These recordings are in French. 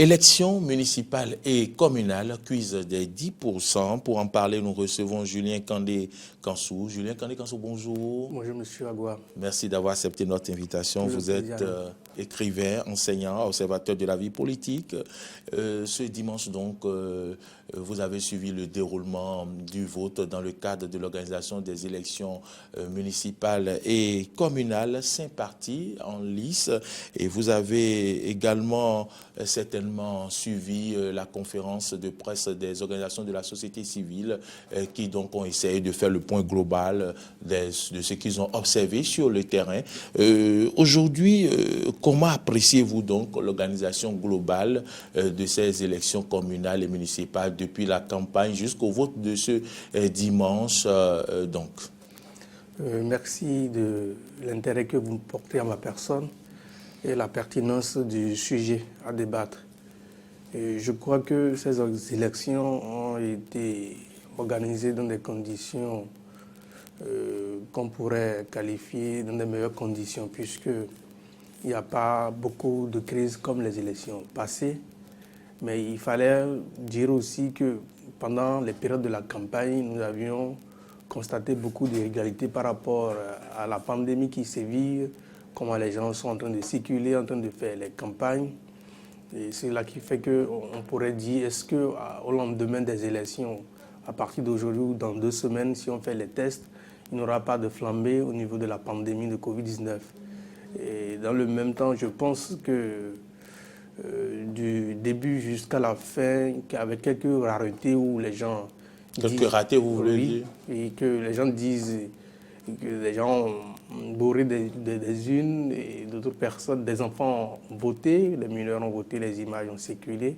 Élections municipales et communales, quiz des 10%. Pour en parler, nous recevons Julien Kandé-Kansou. Julien Kandé-Kansou, bonjour. Bonjour, monsieur Agua. Merci d'avoir accepté notre invitation. Toujours vous êtes écrivain, enseignant, observateur de la vie politique. Ce dimanche, donc, vous avez suivi le déroulement du vote dans le cadre de l'organisation des élections municipales et communales. 5 partis en lice. Et vous avez également certainement suivi la conférence de presse des organisations de la société civile qui donc ont essayé de faire le point global de ce qu'ils ont observé sur le terrain. Aujourd'hui, comment appréciez-vous donc l'organisation globale de ces élections communales et municipales depuis la campagne jusqu'au vote de ce dimanche donc? Merci de l'intérêt que vous portez à ma personne et la pertinence du sujet à débattre. Et je crois que ces élections ont été organisées dans des conditions qu'on pourrait qualifier dans de meilleures conditions, puisqu'il n'y a pas beaucoup de crises comme les élections passées. Mais il fallait dire aussi que pendant les périodes de la campagne, nous avions constaté beaucoup d'irrégularités par rapport à la pandémie qui sévit, comment les gens sont en train de circuler, en train de faire les campagnes. Et c'est là qui fait qu'on pourrait dire, est-ce qu'au lendemain des élections, à partir d'aujourd'hui ou dans 2 semaines, si on fait les tests, il n'y aura pas de flambée au niveau de la pandémie de Covid-19. Et dans le même temps, je pense que du début jusqu'à la fin, avec quelques raretés où les gens... Quelques ratés, vous voulez dire? Et que les gens disent que les gens ont bourré des unes et d'autres personnes, des enfants ont voté, les mineurs ont voté, les images ont circulé.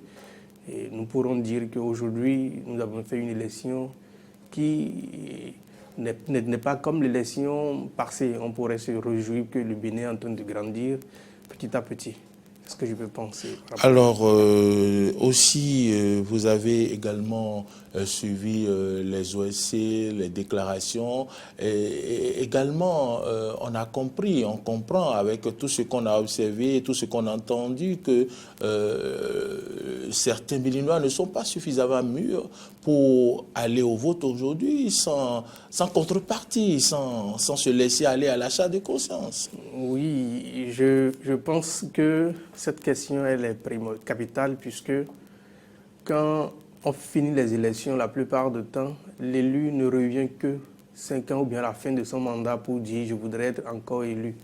Et nous pourrons dire qu'aujourd'hui, nous avons fait une élection qui n'est pas comme l'élection passée. On pourrait se réjouir que le Bénin est en train de grandir petit à petit. C'est ce que je peux penser. Alors, aussi, vous avez également suivi les OSC, les déclarations. Et également, on comprend avec tout ce qu'on a observé, tout ce qu'on a entendu, que certains Béninois ne sont pas suffisamment mûrs pour aller au vote aujourd'hui sans contrepartie, sans se laisser aller à l'achat de conscience. Oui, je pense que cette question elle est capitale, puisque quand on finit les élections, la plupart du temps, l'élu ne revient que 5 ans ou bien à la fin de son mandat pour dire « je voudrais être encore élu ».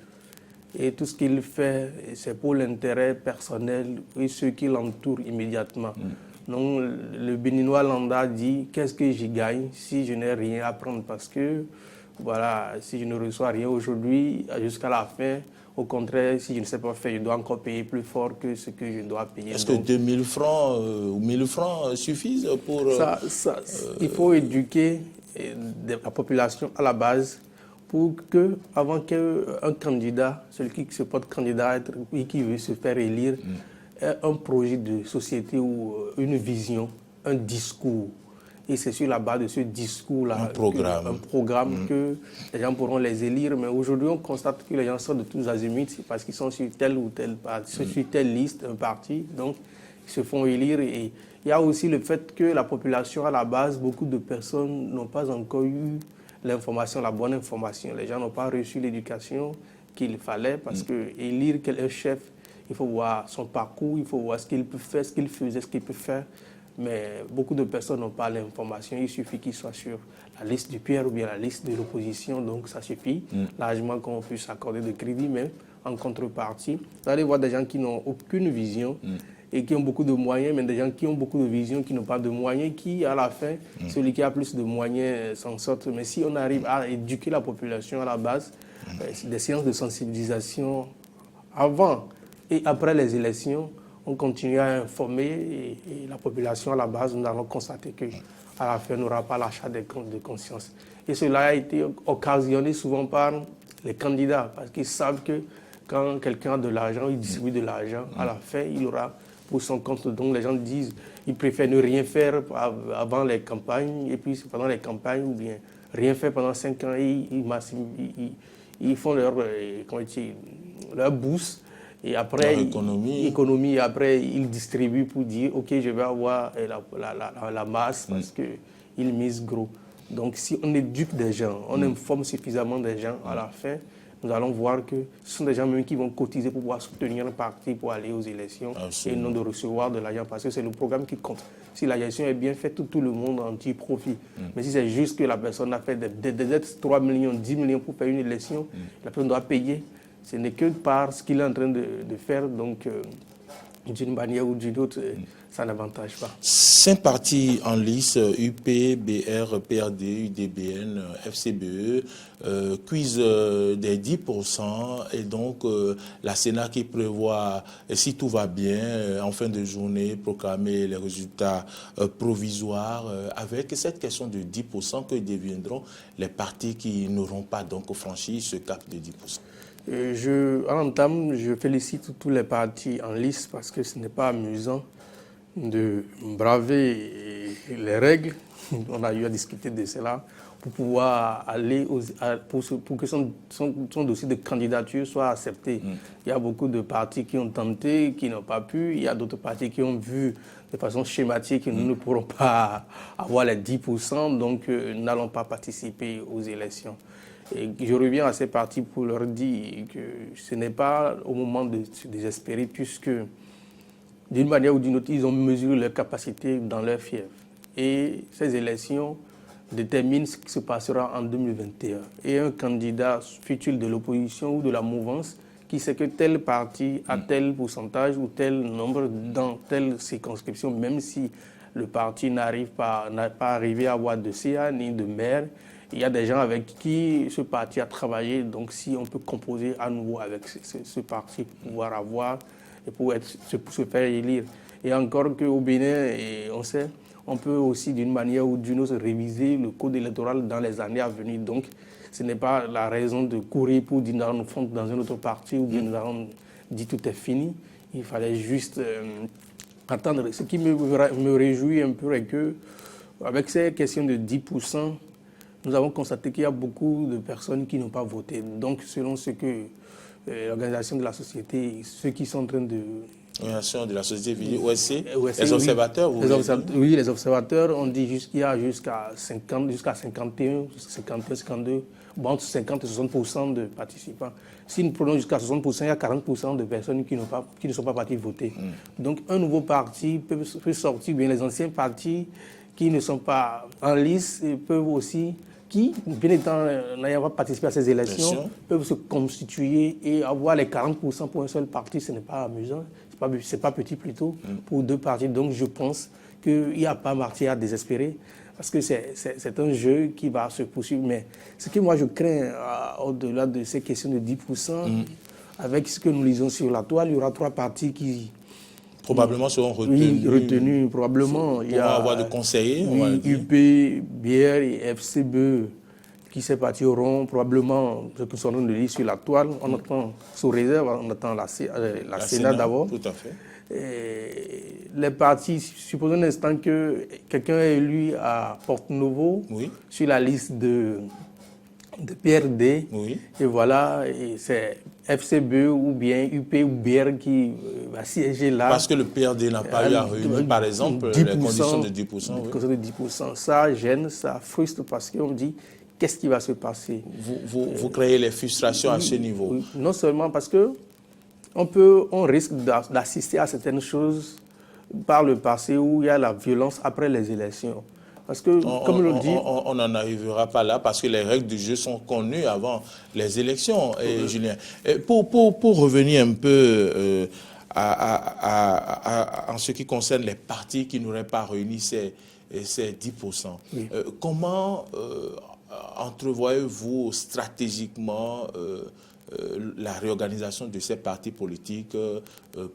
Et tout ce qu'il fait, c'est pour l'intérêt personnel et ceux qui l'entourent immédiatement. Donc le Béninois lambda dit « qu'est-ce que j'y gagne si je n'ai rien à prendre ?» Parce que voilà, si je ne reçois rien aujourd'hui, jusqu'à la fin, au contraire, si je ne sais pas faire, je dois encore payer plus fort que ce que je dois payer. Est-ce que 2000 francs ou 1000 francs suffisent pour... il faut éduquer la population à la base pour que, avant qu'un candidat, celui qui se porte candidat et qui veut se faire élire, ait un projet de société ou une vision, un discours. Et c'est sur la base de ce discours-là, un programme que les gens pourront les élire. Mais aujourd'hui, on constate que les gens sortent de tous azimuts parce qu'ils sont sur telle ou telle partie, sur telle liste, un parti. Donc, ils se font élire. Et il y a aussi le fait que la population, à la base, beaucoup de personnes n'ont pas encore eu l'information, la bonne information. Les gens n'ont pas reçu l'éducation qu'il fallait parce que élire un chef, il faut voir son parcours, il faut voir ce qu'il peut faire, ce qu'il faisait, ce qu'il peut faire. Mais beaucoup de personnes n'ont pas l'information. Il suffit qu'ils soient sur la liste du PR ou bien la liste de l'opposition. Donc ça suffit largement qu'on puisse accorder de crédit. Mais en contrepartie, vous allez voir des gens qui n'ont aucune vision et qui ont beaucoup de moyens, mais des gens qui ont beaucoup de vision, qui n'ont pas de moyens, qui à la fin, celui qui a plus de moyens s'en sort. Mais si on arrive à éduquer la population à la base, des séances de sensibilisation avant et après les élections, on continue à informer et la population à la base, nous allons constater qu'à la fin, n'aura pas l'achat de conscience. Et cela a été occasionné souvent par les candidats, parce qu'ils savent que quand quelqu'un a de l'argent, il distribue de l'argent, à la fin, il aura pour son compte. Donc les gens disent qu'ils préfèrent ne rien faire avant les campagnes, et puis pendant les campagnes, ou bien rien faire pendant 5 ans, et ils font leur bourse. Et après, économie, après, il distribue pour dire, OK, je vais avoir la masse parce qu'il mise gros. Donc, si on éduque des gens, on informe suffisamment des gens, à la fin, nous allons voir que ce sont des gens même qui vont cotiser pour pouvoir soutenir un parti pour aller aux élections. Absolument. Et non de recevoir de l'argent parce que c'est le programme qui compte. Si la gestion est bien faite, tout le monde en tire profit. Mais si c'est juste que la personne a fait des dettes 3 millions, 10 millions pour faire une élection, la personne doit payer. Ce n'est que par ce qu'il est en train de faire. Donc, d'une manière ou d'une autre, ça n'avantage pas. 5 partis en lice, UP, BR, PRD, UDBN, FCBE, cuisent des 10%, et donc la Sénat qui prévoit, si tout va bien, en fin de journée, proclamer les résultats provisoires, avec cette question de 10% que deviendront les partis qui n'auront pas donc franchi ce cap de 10%. En entame, je félicite tous les partis en lice parce que ce n'est pas amusant de braver les règles. On a eu à discuter de cela pour pouvoir aller pour que son dossier de candidature soit accepté. Il y a beaucoup de partis qui ont tenté, qui n'ont pas pu. Il y a d'autres partis qui ont vu de façon schématique que nous ne pourrons pas avoir les 10%, donc nous n'allons pas participer aux élections. Et je reviens à ces partis pour leur dire que ce n'est pas au moment de se désespérer, puisque d'une manière ou d'une autre, ils ont mesuré leur capacité dans leur fièvre. Et ces élections déterminent ce qui se passera en 2021. Et un candidat futur de l'opposition ou de la mouvance qui sait que tel parti a tel pourcentage ou tel nombre dans telle circonscription, même si le parti n'a pas arrivé à avoir de CA ni de maire, il y a des gens avec qui ce parti a travaillé. Donc si on peut composer à nouveau avec ce parti pour pouvoir avoir et pour se faire élire. Et encore qu'au Bénin, on sait, on peut aussi d'une manière ou d'une autre réviser le code électoral dans les années à venir. Donc ce n'est pas la raison de courir pour dire nous sommes dans un autre parti ou bien nous avons dit tout est fini. Il fallait juste attendre. Ce qui me réjouit un peu est que avec ces questions de 10%, nous avons constaté qu'il y a beaucoup de personnes qui n'ont pas voté. Donc, selon ce que l'organisation de la société, ceux qui sont en train de... L'organisation de la société, OSC, les observateurs, oui, les observateurs ont dit qu'il y a jusqu'à 51, 52, bon, entre 50 et 60% de participants. Si nous prenons jusqu'à 60%, il y a 40% de personnes qui ne sont pas parties voter. Donc, un nouveau parti peut sortir, bien les anciens partis qui ne sont pas en lice peuvent aussi, qui, bien étant n'ayant pas participé à ces élections, peuvent se constituer et avoir les 40% pour un seul parti. Ce n'est pas amusant, c'est pas petit plutôt, pour deux partis. Donc je pense qu'il n'y a pas matière à désespérer, parce que c'est un jeu qui va se poursuivre. Mais ce que moi je crains, au-delà de ces questions de 10%, avec ce que nous lisons sur la toile, il y aura 3 partis qui... probablement seront retenus. Oui, retenus, probablement. Il y a avoir de conseillers. Oui, UP, BR et FCBE, qui ces partis auront probablement ce que sont de lire sur la toile. On attend, sous réserve, on attend la Sénat d'abord. Tout à fait. Et les partis, supposons un instant que quelqu'un est élu à Porte-Nouveau sur la liste de PRD, et voilà, et c'est FCBE ou bien UP ou BR qui va siéger là. Parce que le PRD n'a pas eu à réunir, par exemple, les conditions de 10%. De 10%. Ça gêne, ça frustre parce qu'on dit qu'est-ce qui va se passer. Vous créez les frustrations à ce niveau. Oui. Non seulement parce que on risque d'assister à certaines choses par le passé où il y a la violence après les élections. Parce que, comme le dit... On n'en arrivera pas là parce que les règles du jeu sont connues avant les élections, Julien. Pour revenir un peu en ce qui concerne les partis qui n'auraient pas réuni ces 10%, comment entrevoyez-vous stratégiquement la réorganisation de ces partis politiques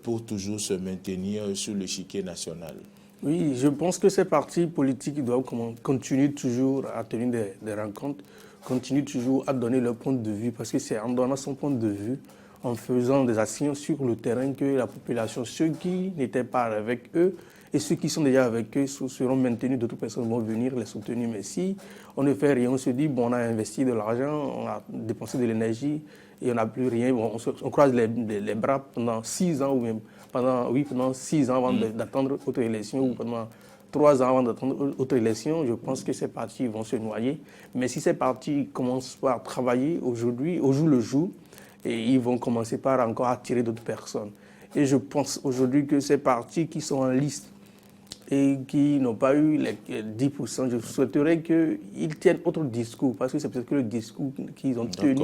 pour toujours se maintenir sur l'échiquier national? Oui, je pense que ces partis politiques doivent continuer toujours à tenir des rencontres, continuer toujours à donner leur point de vue, parce que c'est en donnant son point de vue, en faisant des actions sur le terrain, que la population, ceux qui n'étaient pas avec eux et ceux qui sont déjà avec eux seront maintenus, d'autres personnes vont venir les soutenir. Mais si on ne fait rien, on se dit, bon, on a investi de l'argent, on a dépensé de l'énergie, et on n'a plus rien. On croise les bras pendant 6 ans ou même pendant 6 ans avant d'attendre autre élection ou pendant 3 ans avant d'attendre autre élection. Je pense que ces partis vont se noyer. Mais si ces partis commencent par travailler aujourd'hui, au jour le jour, et ils vont commencer par encore attirer d'autres personnes. Et je pense aujourd'hui que ces partis qui sont en liste et qui n'ont pas eu les 10%, je souhaiterais qu'ils tiennent autre discours, parce que c'est peut-être que le discours qu'ils ont tenu,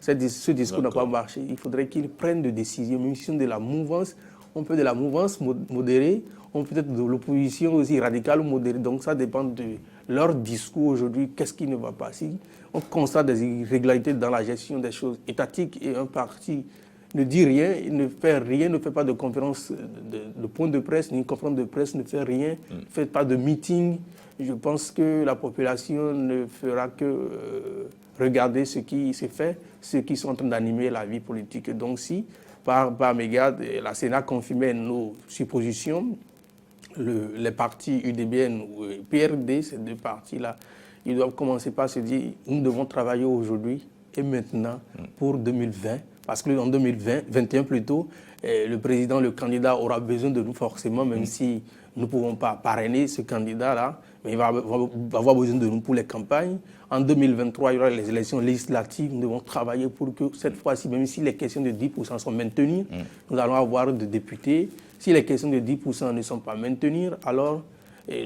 ce discours n'a pas marché. Il faudrait qu'ils prennent des décisions, même si on de la mouvance, on peut de la mouvance modérée, on peut être de l'opposition aussi radicale ou modérée. Donc ça dépend de leur discours aujourd'hui, qu'est-ce qui ne va pas. Si on constate des irrégularités dans la gestion des choses étatiques et un parti ne dit rien, ne fait pas de conférence, de point de presse, ni une conférence de presse, ne fait rien, ne fait pas de meeting. Je pense que la population ne fera que regarder ce qui se fait, ceux qui sont en train d'animer la vie politique. Donc si, par mégarde, la Sénat confirmait nos suppositions, les partis UDBN ou PRD, ces deux partis-là, ils doivent commencer par se dire, nous devons travailler aujourd'hui et maintenant pour 2020. Parce qu'en 2021 plutôt, le président, le candidat aura besoin de nous forcément, même si nous ne pouvons pas parrainer ce candidat-là, mais il va avoir besoin de nous pour les campagnes. En 2023, il y aura les élections législatives. Nous devons travailler pour que cette fois-ci, même si les questions de 10% sont maintenues, nous allons avoir des députés. Si les questions de 10% ne sont pas maintenues, alors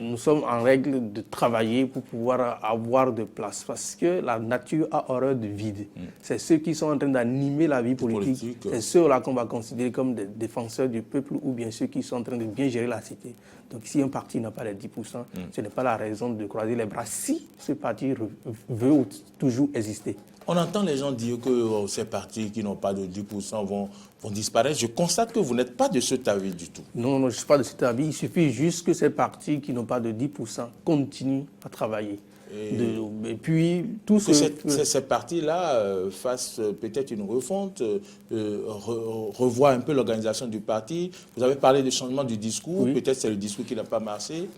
nous sommes en règle de travailler pour pouvoir avoir de place. Parce que la nature a horreur de vide. C'est ceux qui sont en train d'animer la vie politique. C'est ceux-là qu'on va considérer comme des défenseurs du peuple ou bien ceux qui sont en train de bien gérer la cité. Donc si un parti n'a pas les 10%, ce n'est pas la raison de croiser les bras si ce parti veut toujours exister. On entend les gens dire que ces partis qui n'ont pas de 10% vont disparaître. Je constate que vous n'êtes pas de cet avis du tout. Non, je ne suis pas de cet avis. Il suffit juste que ces partis qui n'ont pas de 10% continuent à travailler. Et puis, tout ces partis-là fassent peut-être une refonte, revoient un peu l'organisation du parti. Vous avez parlé de changement du discours. Peut-être c'est le discours qui n'a pas marché.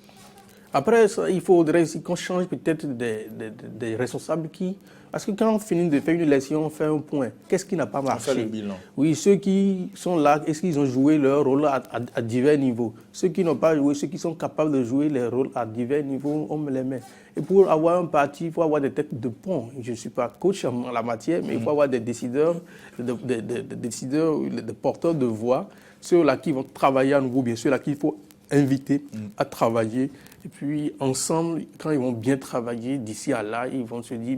Après, il faudrait aussi qu'on change peut-être des responsables qui... Parce que quand on finit de faire une élection, on fait un point. Qu'est-ce qui n'a pas marché? On fait le bilan. Oui, ceux qui sont là, est-ce qu'ils ont joué leur rôle à divers niveaux? Ceux qui n'ont pas joué, ceux qui sont capables de jouer les rôles à divers niveaux, on me les met. Et pour avoir un parti, il faut avoir des têtes de pont. Je ne suis pas coach en la matière, mais il faut avoir des décideurs, des porteurs de voix, ceux-là qui vont travailler à nouveau, bien sûr, là qu'il faut inviter à travailler. Et puis, ensemble, quand ils vont bien travailler, d'ici à là, ils vont se dire,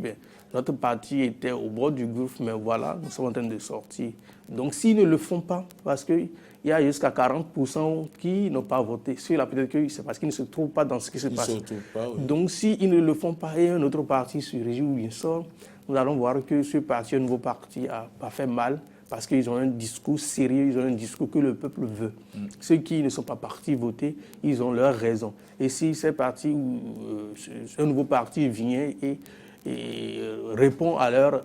notre parti était au bord du gouffre, mais voilà, nous sommes en train de sortir. Donc, s'ils ne le font pas, parce qu'il y a jusqu'à 40% qui n'ont pas voté, ceux-là, peut-être que c'est parce qu'ils ne se trouvent pas dans ce qui se passe. Donc, s'ils ne le font pas et un autre parti se réjouit ou bien sort, nous allons voir que ce parti, un nouveau parti, a fait mal. Parce qu'ils ont un discours sérieux, ils ont un discours que le peuple veut. Ceux qui ne sont pas partis voter, ils ont leurs raisons. Et si ces partis, un nouveau parti vient et répond à leur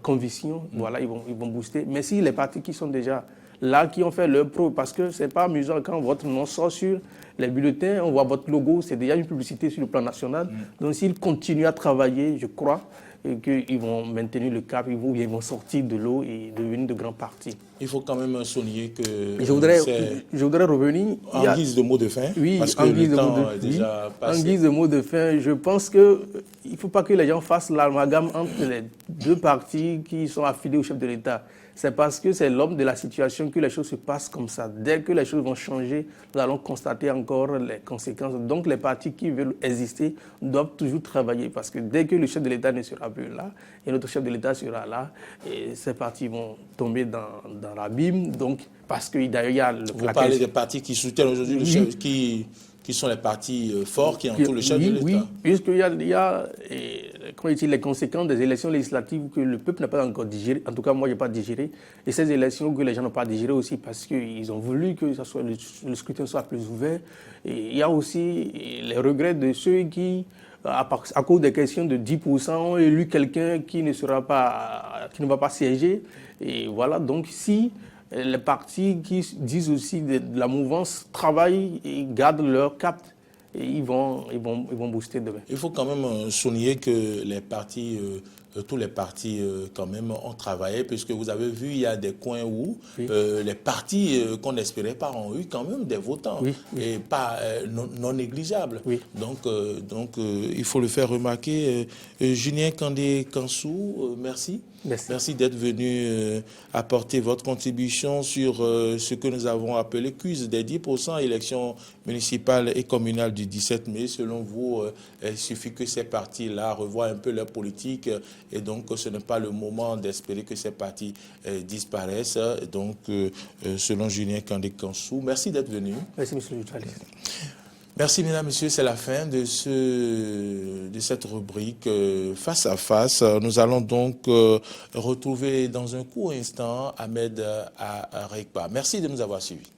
conviction, voilà, ils vont booster. Mais si les partis qui sont déjà là, qui ont fait leur pro, parce que ce n'est pas amusant quand votre nom sort sur les bulletins, on voit votre logo, c'est déjà une publicité sur le plan national. Donc s'ils continuent à travailler, je crois, et qu'ils vont maintenir le cap, ils vont sortir de l'eau et devenir de grands partis. Il faut quand même souligner que... Je voudrais revenir... En guise de mot de fin, oui, parce que le temps est déjà passé. En guise de mot de fin, je pense qu'il ne faut pas que les gens fassent l'amalgame entre les deux partis qui sont affiliés au chef de l'État. C'est parce que c'est l'homme de la situation que les choses se passent comme ça. Dès que les choses vont changer, nous allons constater encore les conséquences. Donc les partis qui veulent exister doivent toujours travailler. Parce que dès que le chef de l'État ne sera plus là, et notre chef de l'État sera là, et ces partis vont tomber dans l'abîme. Donc, parce que d'ailleurs, il y a... Vous parlez des partis qui soutiennent aujourd'hui le chef, qui sont les partis forts qui entourent le chef de l'État. Oui, puisqu'il y a les conséquences des élections législatives que le peuple n'a pas encore digérées. En tout cas, moi, je n'ai pas digéré. Et ces élections que les gens n'ont pas digérées aussi parce qu'ils ont voulu que le scrutin soit plus ouvert. Et il y a aussi les regrets de ceux qui, à cause des questions de 10%, ont élu quelqu'un qui ne va pas siéger. Et voilà, donc si... les partis qui disent aussi de la mouvance travaillent et gardent leur cap et ils vont booster demain. Il faut quand même souligner que les partis tous les partis quand même ont travaillé, puisque vous avez vu, il y a des coins où les partis qu'on n'espérait pas ont eu quand même des votants, et pas non négligeables. Donc, il faut le faire remarquer. Julien Kandé-Kansou, merci. Merci d'être venu apporter votre contribution sur ce que nous avons appelé cuse des 10% élections municipales et communales du 17 mai. Selon vous, il suffit que ces partis-là revoient un peu leur politique, et donc ce n'est pas le moment d'espérer que ces partis disparaissent. Donc, selon Julien Kandé-Kansou, merci d'être venu. Merci, monsieur le journaliste. Merci, mesdames, messieurs. C'est la fin de cette rubrique Face à Face. Nous allons donc retrouver dans un court instant Ahmed Arekpa. Merci de nous avoir suivis.